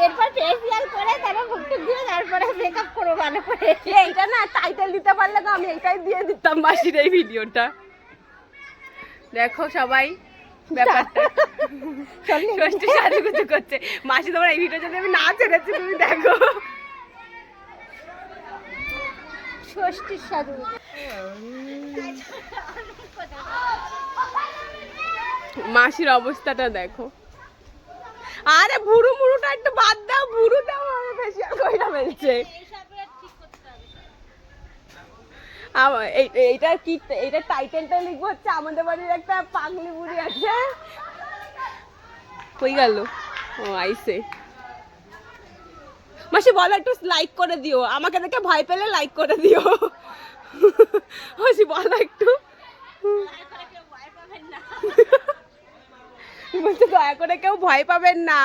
এরপর ফেসিয়াল করে তারপর মুখটুক দিয়ে তারপরে মেকআপ করবো ভালো করে। এইটা না টাইটেল দিতে পারলে তো আমি এইটাই দিয়ে দিতাম মাসির এই ভিডিওটা। দেখো সবাই ব্যাপারটা, ষষ্ঠী সাজুগুজু করছে মাসি। তোমার এই ভিডিও যদি আমি না ছেড়েছি তুমি দেখো। ষষ্ঠীর সাজু মাসির অবস্থাটা দেখো। আরে ভুরু মুরুটা একটু বাদ দাও, ভুরু দাও আমি ফেসিয়াল কইরা ফেলছে। এইটা কি, এইটা টাইটেলটা লিখবো হচ্ছে আমাদের বাড়ির একটা পাগলি বুড়ি আছে। কই গেল? ও আইছে। মাসি বলো একটু লাইক করে দিও, আমাকে দেখে ভয় পেলে লাইক করে দিও। মাসি বলো একটু। বলছে দয়া করে কেউ ভয় পাবেন না।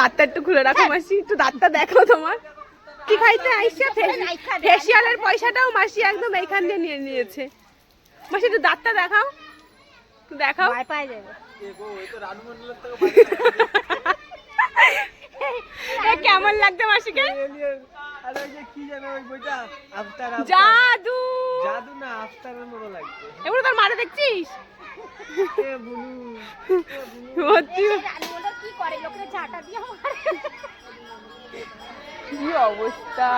দাঁতটা একটু খুলে রাখো মাসি, একটু দাঁতটা দেখো তোমার। কি খাইতে আইসা? ফেসিয়ালের পয়সাটাও মাসি একদম এইখান দিয়ে নিয়ে নিয়েছে। মাসি একটু দাঁতটা দেখাও, দেখাও। কেমন লাগছে মাসিকে? জাদু জাদু না, আফতারের মতো লাগছে। এগুলো তোর মারে দেখছিস? কি অবস্থা!